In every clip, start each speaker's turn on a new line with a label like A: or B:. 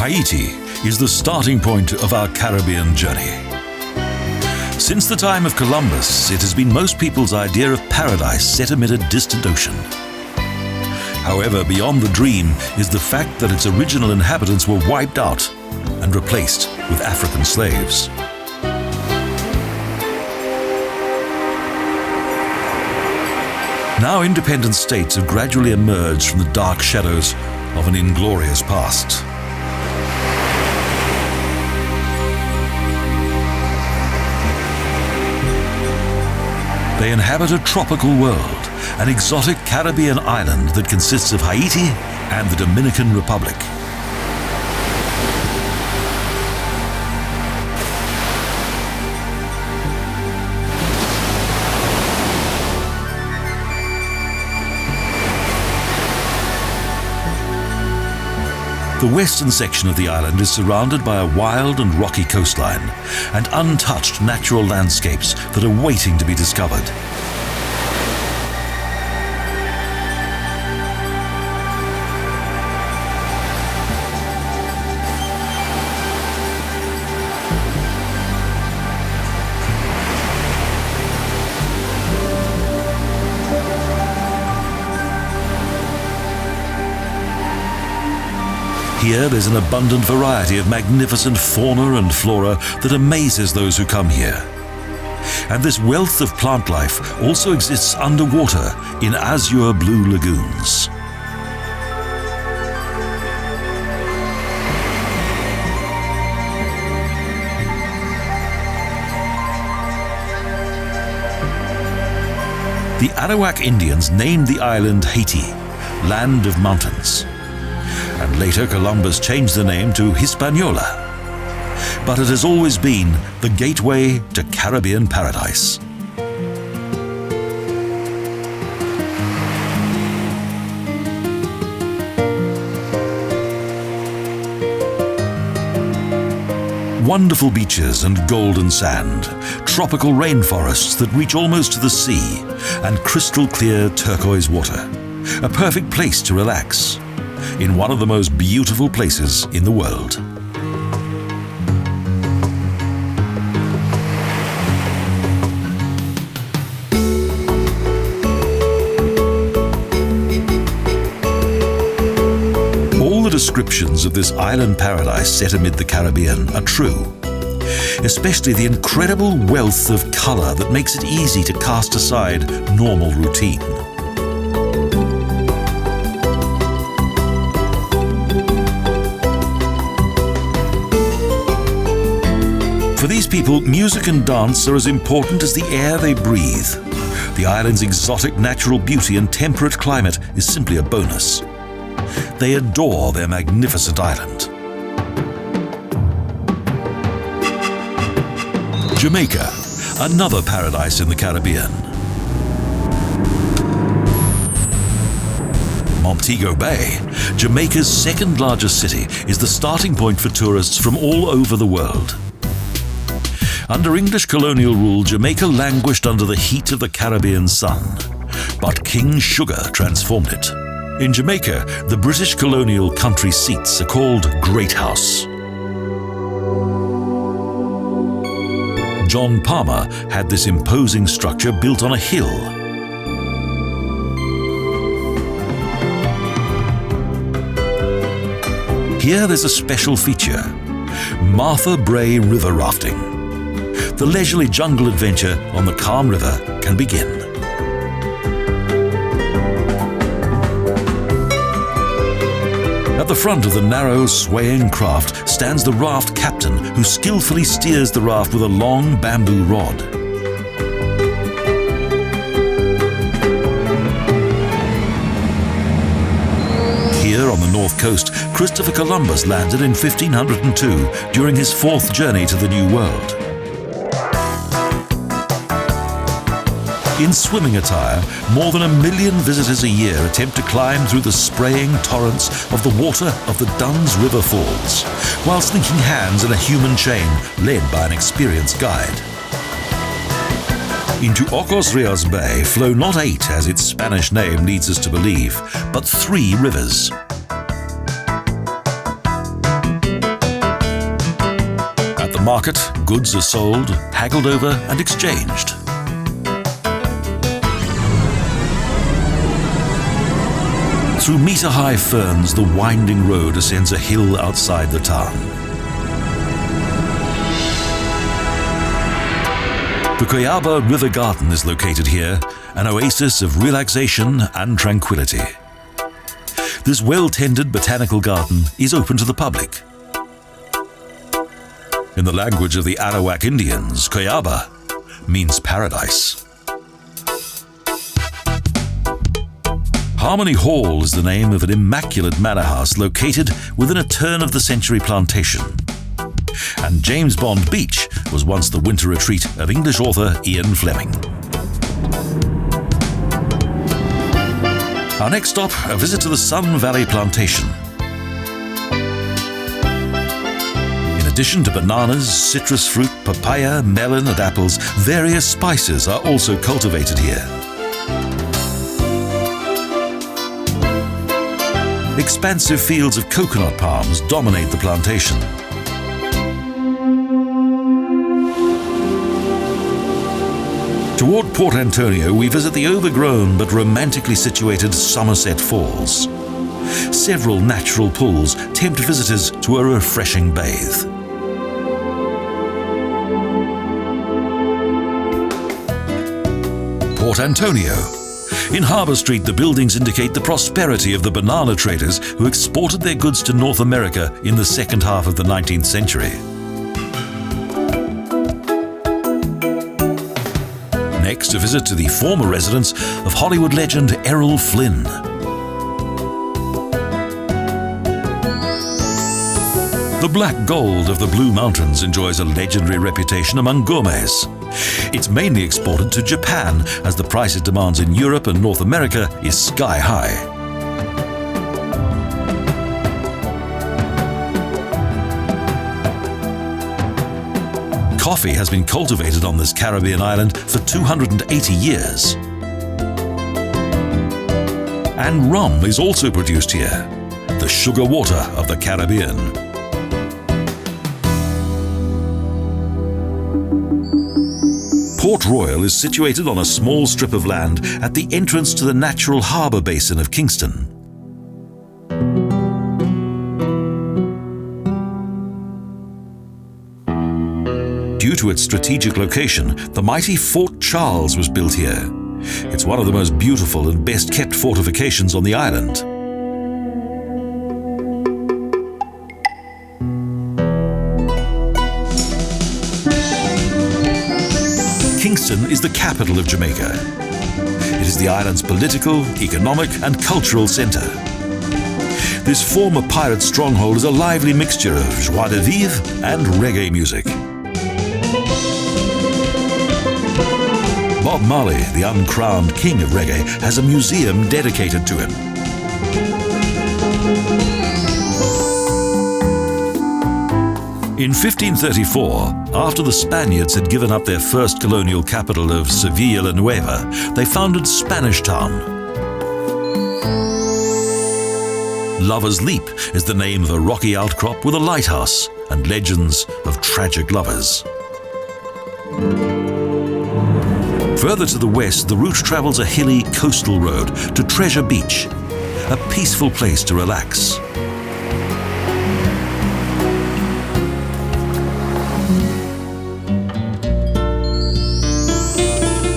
A: Haiti is the starting point of our Caribbean journey. Since the time of Columbus, it has been most people's idea of paradise set amid a distant ocean. However, beyond the dream is the fact that its original inhabitants were wiped out and replaced with African slaves. Now independent states have gradually emerged from the dark shadows of an inglorious past. They inhabit a tropical world, an exotic Caribbean island that consists of Haiti and the Dominican Republic. The western section of the island is surrounded by a wild and rocky coastline and untouched natural landscapes that are waiting to be discovered. Here there's an abundant variety of magnificent fauna and flora that amazes those who come here. And this wealth of plant life also exists underwater in azure blue lagoons. The Arawak Indians named the island Haiti, Land of Mountains. And later Columbus changed the name to Hispaniola. But it has always been the gateway to Caribbean paradise. Wonderful beaches and golden sand, tropical rainforests that reach almost to the sea, and crystal clear turquoise water. A perfect place to relax in one of the most beautiful places in the world. All the descriptions of this island paradise set amid the Caribbean are true, especially the incredible wealth of color that makes it easy to cast aside normal routine. For these people, music and dance are as important as the air they breathe. The island's exotic natural beauty and temperate climate is simply a bonus. They adore their magnificent island. Jamaica, another paradise in the Caribbean. Montego Bay, Jamaica's second largest city, is the starting point for tourists from all over the world. Under English colonial rule, Jamaica languished under the heat of the Caribbean sun, but King Sugar transformed it. In Jamaica, the British colonial country seats are called Great House. John Palmer had this imposing structure built on a hill. Here there's a special feature, Martha Brae River Rafting. The leisurely jungle adventure on the calm river can begin. At the front of the narrow, swaying craft stands the raft captain, who skillfully steers the raft with a long bamboo rod. Here on the north coast, Christopher Columbus landed in 1502 during his fourth journey to the New World. In swimming attire, more than 1 million visitors a year attempt to climb through the spraying torrents of the water of the Dunn's River Falls, whilst linking hands in a human chain led by an experienced guide. Into Ocos Rios Bay flow not 8, as its Spanish name leads us to believe, but 3 rivers. market, goods are sold, haggled over and exchanged. Through metre-high ferns, the winding road ascends a hill outside the town. The Cuyaba River Garden is located here, an oasis of relaxation and tranquility. This well-tended botanical garden is open to the public. In the language of the Arawak Indians, Cuyaba means paradise. Harmony Hall is the name of an immaculate manor house located within a turn-of-the-century plantation. And James Bond Beach was once the winter retreat of English author Ian Fleming. Our next stop, a visit to the Sun Valley Plantation. In addition to bananas, citrus fruit, papaya, melon and apples, various spices are also cultivated here. Expansive fields of coconut palms dominate the plantation. Toward Port Antonio, we visit the overgrown but romantically situated Somerset Falls. Several natural pools tempt visitors to a refreshing bathe. Port Antonio. In Harbour Street, the buildings indicate the prosperity of the banana traders who exported their goods to North America in the second half of the 19th century. Next, a visit to the former residence of Hollywood legend Errol Flynn. The black gold of the Blue Mountains enjoys a legendary reputation among gourmets. It's mainly exported to Japan, as the price it demands in Europe and North America is sky high. Coffee has been cultivated on this Caribbean island for 280 years. And rum is also produced here, the sugar water of the Caribbean. Port Royal is situated on a small strip of land at the entrance to the natural harbour basin of Kingston. Due to its strategic location, the mighty Fort Charles was built here. It's one of the most beautiful and best-kept fortifications on the island. Kingston is the capital of Jamaica. It is the island's political, economic and cultural centre. This former pirate stronghold is a lively mixture of joie de vivre and reggae music. Bob Marley, the uncrowned king of reggae, has a museum dedicated to him. In 1534, after the Spaniards had given up their first colonial capital of Sevilla la Nueva, they founded Spanish Town. Lover's Leap is the name of a rocky outcrop with a lighthouse and legends of tragic lovers. Further to the west, the route travels a hilly coastal road to Treasure Beach, a peaceful place to relax.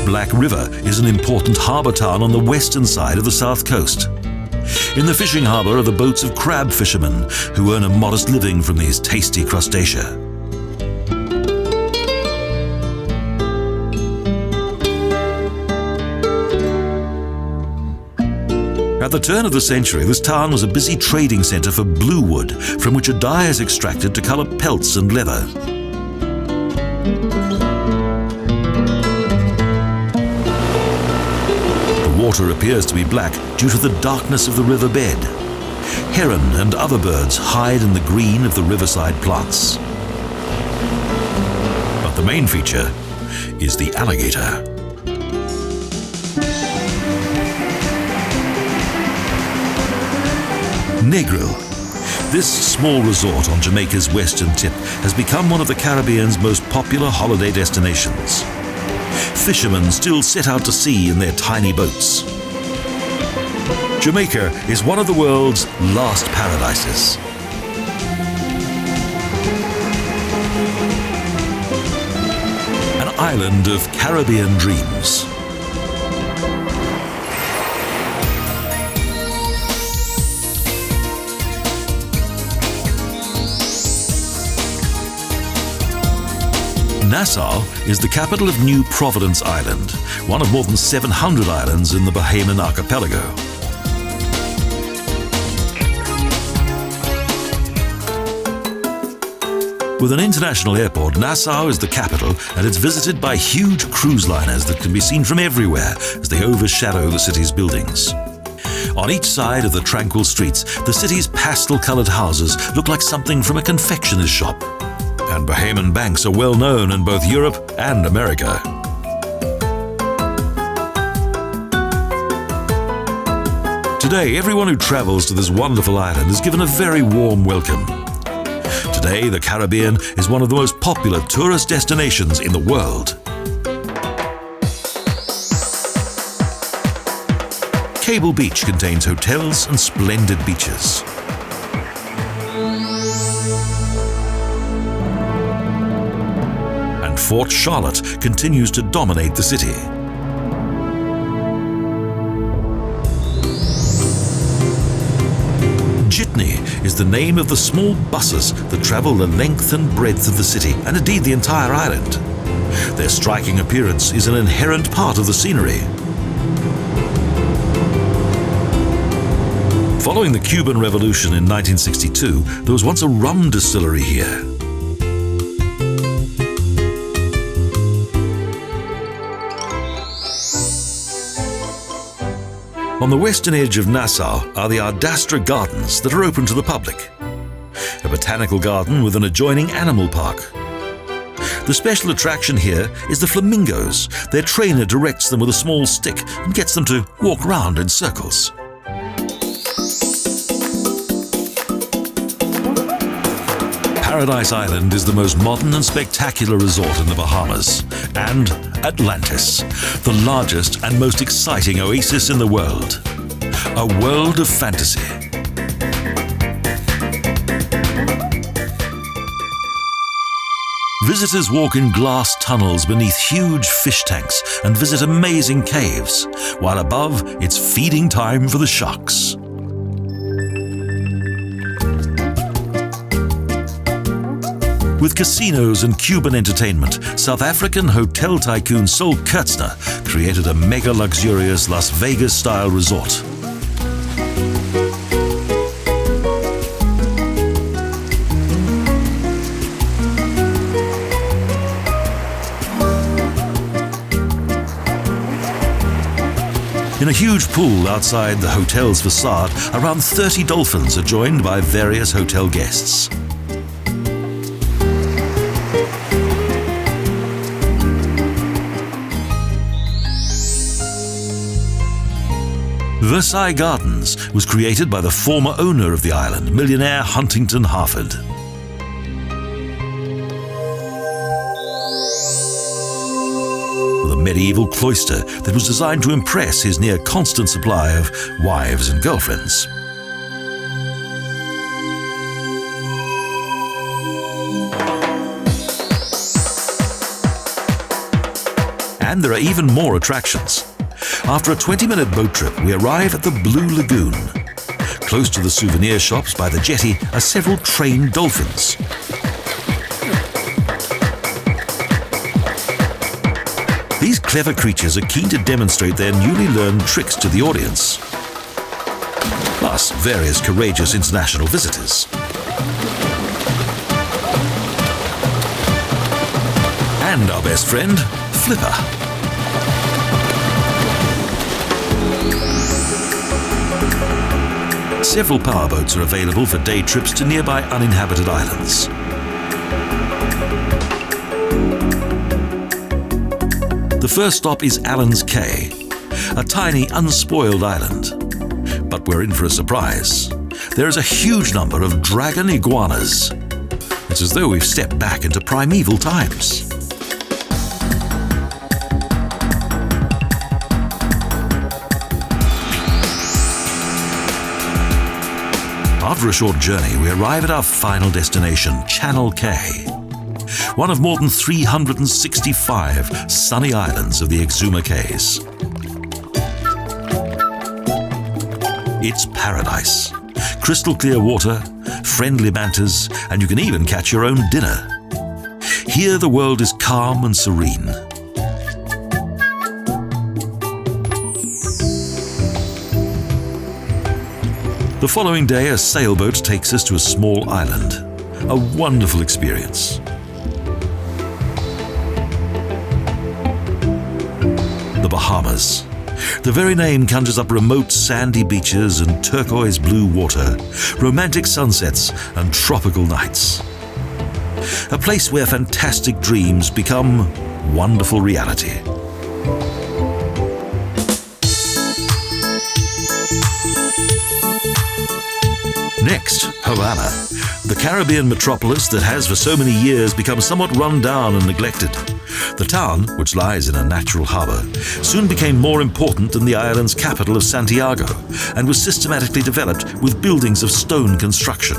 A: Black River is an important harbour town on the western side of the south coast. In the fishing harbour are the boats of crab fishermen who earn a modest living from these tasty crustacea. At the turn of the century, this town was a busy trading centre for blue wood, from which a dye is extracted to colour pelts and leather. The water appears to be black due to the darkness of the river bed. Heron and other birds hide in the green of the riverside plants. But the main feature is the alligator. Negril. This small resort on Jamaica's western tip has become one of the Caribbean's most popular holiday destinations. Fishermen still set out to sea in their tiny boats. Jamaica is one of the world's last paradises. An island of Caribbean dreams. Nassau is the capital of New Providence Island, one of more than 700 islands in the Bahamas archipelago. With an international airport, Nassau is the capital, and it's visited by huge cruise liners that can be seen from everywhere as they overshadow the city's buildings. On each side of the tranquil streets, the city's pastel-colored houses look like something from a confectioner's shop. And Bahamian banks are well known in both Europe and America. Today, everyone who travels to this wonderful island is given a very warm welcome. Today, the Caribbean is one of the most popular tourist destinations in the world. Cable Beach contains hotels and splendid beaches. And Fort Charlotte continues to dominate the city. Jitney is the name of the small buses that travel the length and breadth of the city, and indeed the entire island. Their striking appearance is an inherent part of the scenery. Following the Cuban Revolution in 1962, there was once a rum distillery here. On the western edge of Nassau are the Ardastra Gardens that are open to the public, a botanical garden with an adjoining animal park. The special attraction here is the flamingos. Their trainer directs them with a small stick and gets them to walk round in circles. Paradise Island is the most modern and spectacular resort in the Bahamas, and Atlantis, the largest and most exciting oasis in the world. A world of fantasy. Visitors walk in glass tunnels beneath huge fish tanks and visit amazing caves, while above it's feeding time for the sharks. With casinos and Cuban entertainment, South African hotel tycoon Sol Kurtzner created a mega-luxurious Las Vegas-style resort. In a huge pool outside the hotel's facade, around 30 dolphins are joined by various hotel guests. Versailles Gardens was created by the former owner of the island, millionaire Huntington Harford. The medieval cloister that was designed to impress his near-constant supply of wives and girlfriends. And there are even more attractions. After a 20-minute boat trip, we arrive at the Blue Lagoon. Close to the souvenir shops by the jetty are several trained dolphins. These clever creatures are keen to demonstrate their newly learned tricks to the audience. Plus, various courageous international visitors. And our best friend, Flipper. Several powerboats are available for day trips to nearby uninhabited islands. The first stop is Allen's Cay, a tiny, unspoiled island. But we're in for a surprise. there is a huge number of dragon iguanas. It's as though we've stepped back into primeval times. After a short journey, we arrive at our final destination, Channel K, one of more than 365 sunny islands of the Exuma Cays. It's paradise. Crystal clear water, friendly mantas, and you can even catch your own dinner. Here the world is calm and serene. The following day, a sailboat takes us to a small island. A wonderful experience. The Bahamas. The very name conjures up remote sandy beaches and turquoise blue water, romantic sunsets and tropical nights. A place where fantastic dreams become wonderful reality. Next, Havana, the Caribbean metropolis that has for so many years become somewhat run down and neglected. The town, which lies in a natural harbour, soon became more important than the island's capital of Santiago and was systematically developed with buildings of stone construction.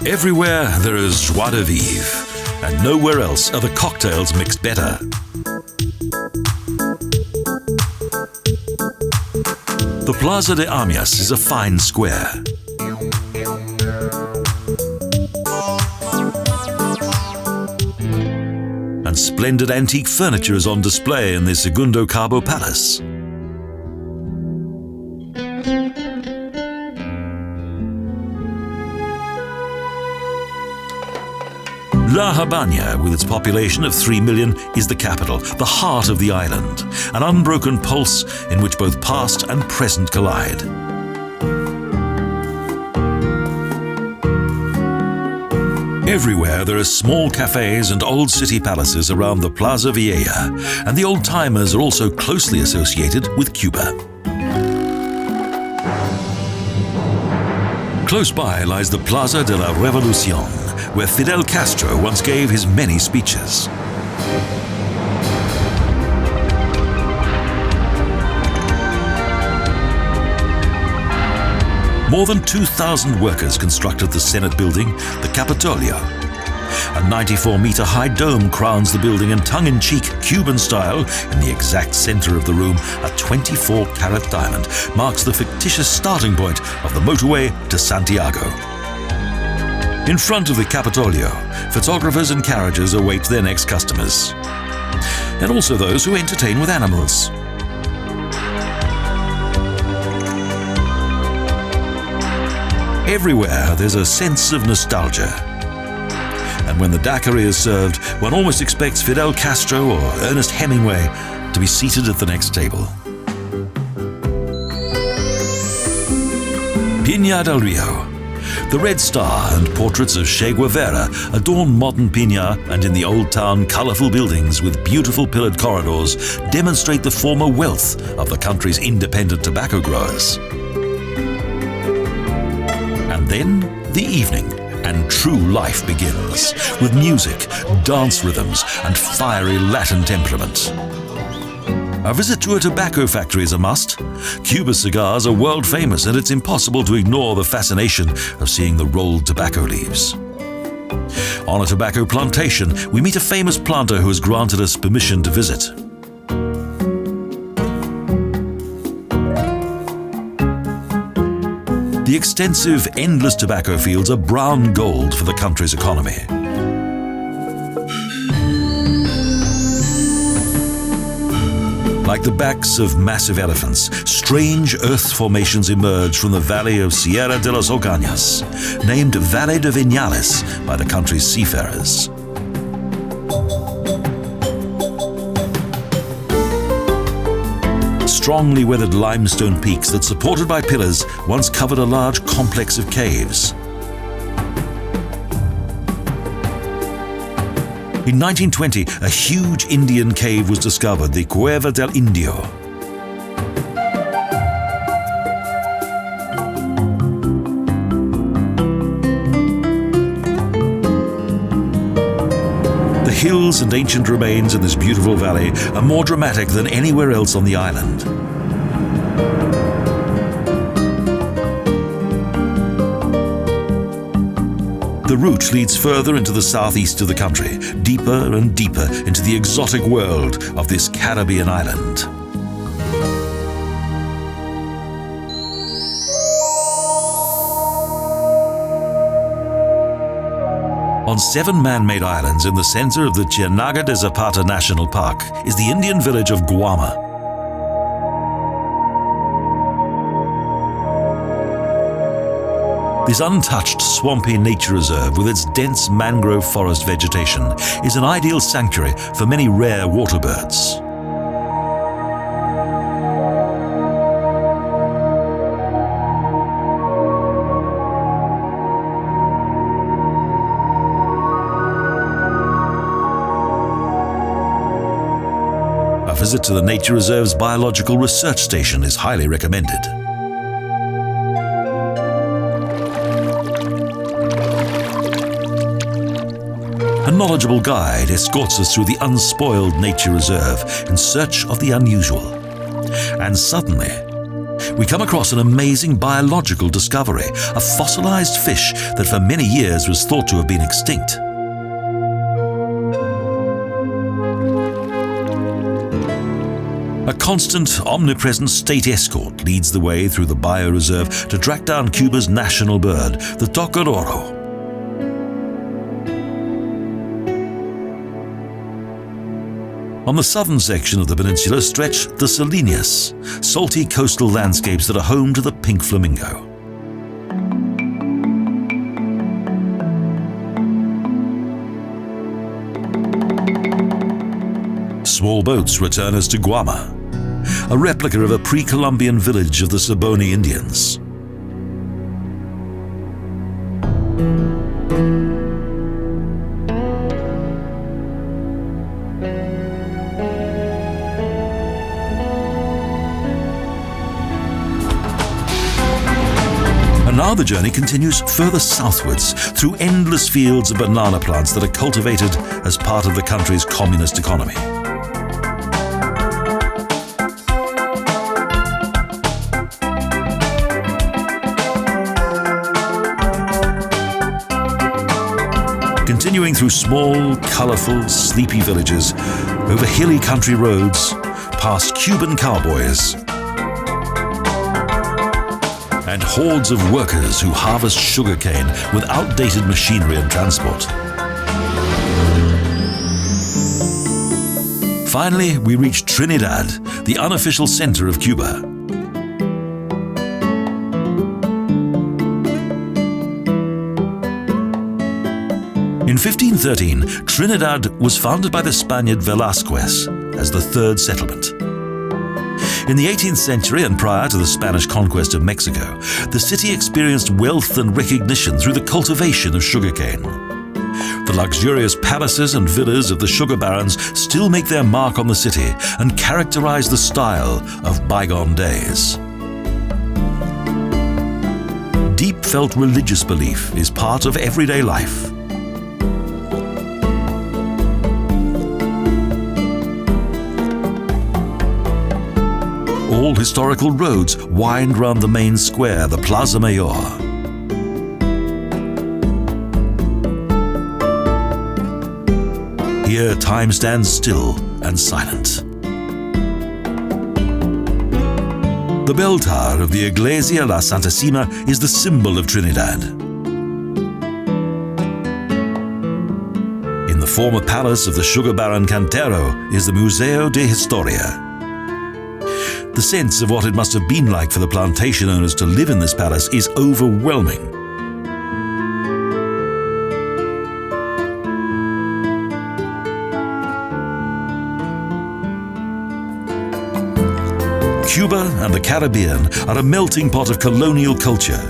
A: Everywhere there is joie de vivre, and nowhere else are the cocktails mixed better. The Plaza de Armas is a fine square. And splendid antique furniture is on display in the Segundo Cabo Palace. La Habana, with its population of 3 million, is the capital, the heart of the island, an unbroken pulse in which both past and present collide. Everywhere there are small cafes and old city palaces around the Plaza Vieja, and the old-timers are also closely associated with Cuba. Close by lies the Plaza de la Revolucion, where Fidel Castro once gave his many speeches. More than 2,000 workers constructed the Senate building, the Capitolio. A 94-meter high dome crowns the building, and tongue-in-cheek Cuban style, in the exact center of the room, a 24-carat diamond marks the fictitious starting point of the motorway to Santiago. In front of the Capitolio, photographers and carriages await their next customers, and also those who entertain with animals. Everywhere there's a sense of nostalgia. And when the daiquiri is served, one almost expects Fidel Castro or Ernest Hemingway to be seated at the next table. Piña del Rio. The Red Star and portraits of Che Guevara adorn modern Piña, and in the old town, colourful buildings with beautiful pillared corridors demonstrate the former wealth of the country's independent tobacco growers. And then the evening, and true life begins, with music, dance rhythms, and fiery Latin temperament. A visit to a tobacco factory is a must. Cuba cigars are world famous, and it's impossible to ignore the fascination of seeing the rolled tobacco leaves. On a tobacco plantation, we meet a famous planter who has granted us permission to visit. The extensive, endless tobacco fields are brown gold for the country's economy. Like the backs of massive elephants, strange earth formations emerge from the valley of Sierra de las Ocañas, named Valle de Viñales by the country's seafarers. Strongly weathered limestone peaks that, supported by pillars, once covered a large complex of caves. In 1920, a huge Indian cave was discovered, the Cueva del Indio. The hills and ancient remains in this beautiful valley are more dramatic than anywhere else on the island. The route leads further into the southeast of the country, deeper and deeper into the exotic world of this Caribbean island. On 7 man-made islands in the center of the Ciénaga de Zapata National Park is the Indian village of Guama. This untouched, swampy nature reserve with its dense mangrove forest vegetation is an ideal sanctuary for many rare water birds. A visit to the nature reserve's biological research station is highly recommended. A knowledgeable guide escorts us through the unspoiled nature reserve in search of the unusual. And suddenly, we come across an amazing biological discovery, a fossilized fish that for many years was thought to have been extinct. A constant, omnipresent state escort leads the way through the bioreserve to track down Cuba's national bird, the tocororo. On the southern section of the peninsula stretch the Salinas, salty coastal landscapes that are home to the pink flamingo. Small boats return us to Guama, a replica of a pre-Columbian village of the Arawak Indians. And now the journey continues further southwards through endless fields of banana plants that are cultivated as part of the country's communist economy. Continuing through small, colourful, sleepy villages, over hilly country roads, past Cuban cowboys, and hordes of workers who harvest sugarcane with outdated machinery and transport. Finally, we reach Trinidad, the unofficial center of Cuba. In 1513, Trinidad was founded by the Spaniard Velázquez as the third settlement. In the 18th century and prior to the Spanish conquest of Mexico, the city experienced wealth and recognition through the cultivation of sugarcane. The luxurious palaces and villas of the sugar barons still make their mark on the city and characterize the style of bygone days. Deep-felt religious belief is part of everyday life. All historical roads wind round the main square, the Plaza Mayor. Here, time stands still and silent. The bell tower of the Iglesia La Santísima is the symbol of Trinidad. In the former palace of the sugar baron Cantero is the Museo de Historia. The sense of what it must have been like for the plantation owners to live in this palace is overwhelming. Cuba and the Caribbean are a melting pot of colonial culture,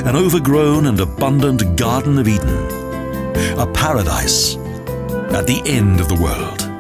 A: an overgrown and abundant Garden of Eden, a paradise at the end of the world.